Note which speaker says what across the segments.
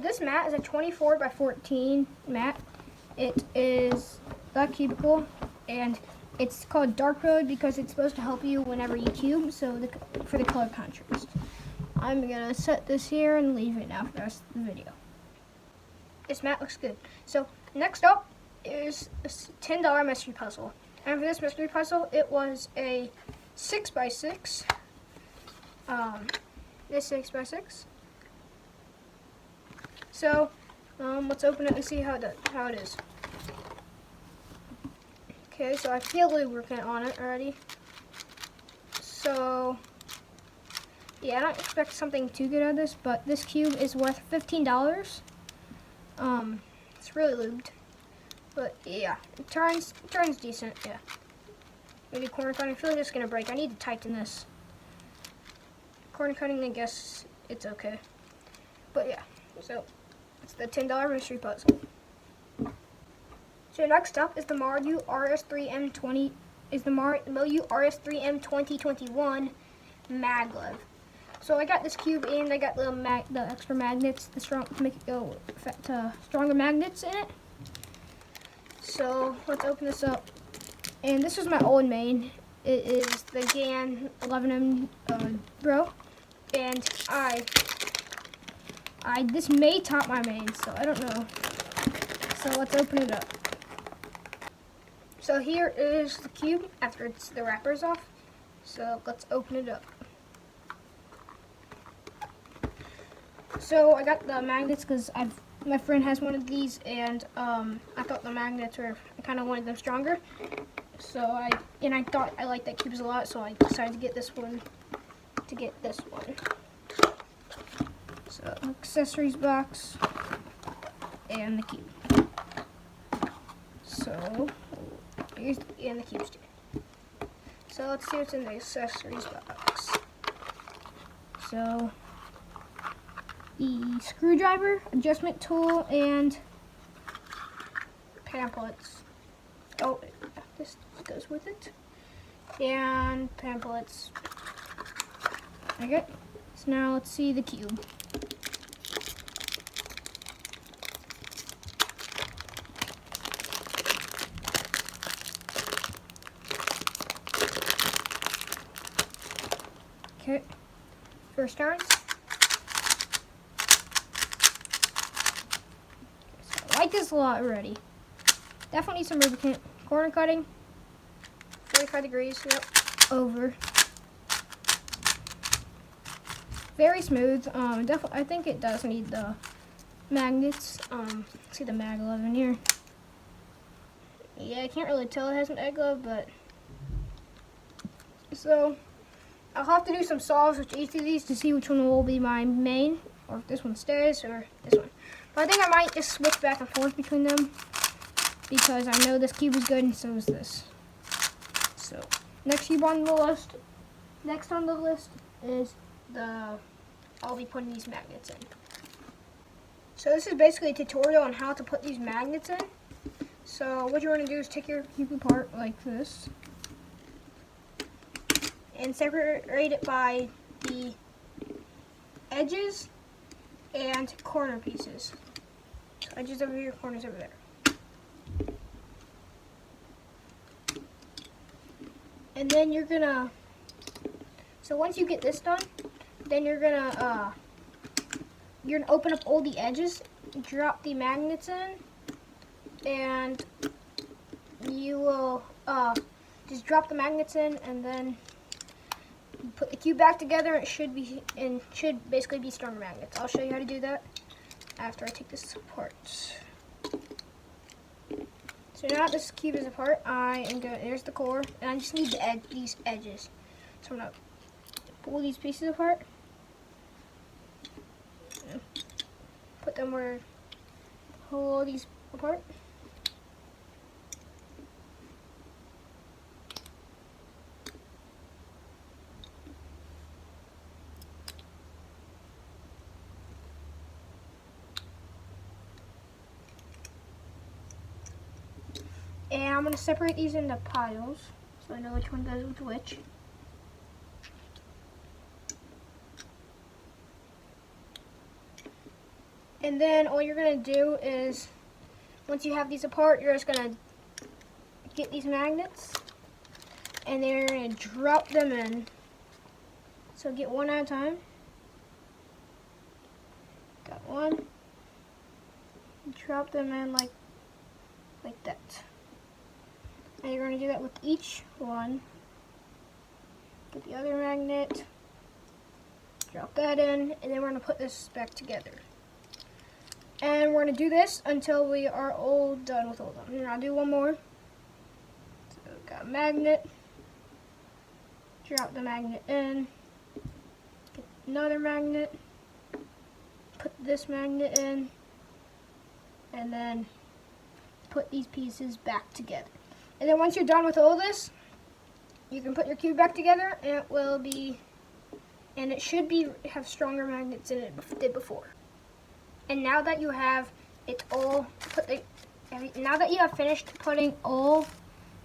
Speaker 1: this mat is a 24 by 14 mat. It is the cubicle, and it's called dark mode because it's supposed to help you whenever you cube, so for the color contrast. I'm gonna set this here and leave it now for the rest of the video. This mat looks good. So next up is a $10 mystery puzzle. And for this mystery puzzle, it was a 6x6. This 6x6. So let's open it and see how it is. Okay, so I feel lubricant on it already. So yeah, I don't expect something too good out of this, but this cube is worth $15. It's really lubed, but yeah, it turns decent. Yeah, maybe corner cutting. I feel like it's gonna break. I need to tighten this. Corner cutting, I guess it's okay, but yeah. So it's the $10 mystery puzzle. So next up is the Maru RS3M 2021 maglev. So I got this cube and I got the extra magnets, to make it go stronger magnets in it. So let's open this up. And this is my old main. It is the GAN 11M Bro, and this may top my main, so I don't know. So let's open it up. So here is the cube after the wrapper's off. So let's open it up. So I got the magnets because my friend has one of these, and I thought the magnets I kind of wanted them stronger. So I thought I liked that cubes a lot, so I decided to get this one. So accessories box and the cube. So here's the cube stand. So let's see what's in the accessories box. So the screwdriver, adjustment tool, and pamphlets. Oh, this goes with it. And pamphlets. Okay, so now let's see the cube. Okay, first turns. I like this a lot already. Definitely need some lubricant. Corner cutting, 45 degrees, yep, over. Very smooth. I think it does need the magnets. See the maglev in here. Yeah, I can't really tell it has an maglev, but so I'll have to do some solves with each of these to see which one will be my main, or if this one stays, or this one. But I think I might just switch back and forth between them because I know this cube is good and so is this. So next cube on the list. Next on the list is I'll be putting these magnets in. So this is basically a tutorial on how to put these magnets in. So what you want to do is take your cube apart like this and separate it by the edges and corner pieces. So edges over here, corners over there. And then you're gonna, so once you get this done, then you're gonna open up all the edges, drop the magnets in, and you will just drop the magnets in, and then put the cube back together. It should basically be stronger magnets. I'll show you how to do that after I take this apart. So now this cube is apart, there's the core, and I just need these edges. So I'm gonna pull these pieces apart, put them pull all these apart. And I'm going to separate these into piles so I know which one goes with which. And then all you're going to do is, once you have these apart, you're just going to get these magnets, and then you're going to drop them in. So get one at a time. Got one. Drop them in like that. And you're going to do that with each one. Get the other magnet, drop that in, and then we're going to put this back together. And we're going to do this until we are all done with all of them. And I'll do one more. So we've got a magnet, drop the magnet in, get another magnet, put this magnet in, and then put these pieces back together. And then once you're done with all this, you can put your cube back together, and it will be, and it should have stronger magnets in it than it did before. And now that you have it all now that you have finished putting all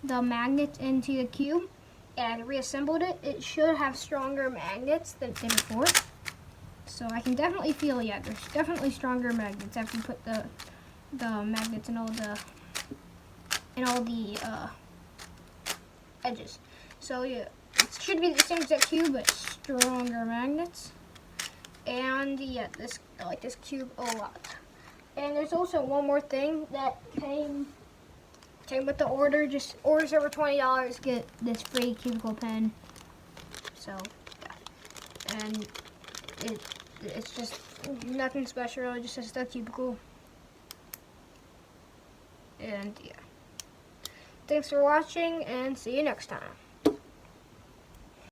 Speaker 1: the magnets into the cube and reassembled it, it should have stronger magnets than it did before. So I can definitely feel, yeah, there's definitely stronger magnets after you put the magnets in all the edges. So yeah, it should be the same exact cube, but stronger magnets. And yeah, I like this cube a lot. And there's also one more thing that came with the order. Just orders over $20 get this free cubicle pen. So yeah. And it's just nothing special, really, just a cubicle. And yeah. Thanks for watching, and see you next time.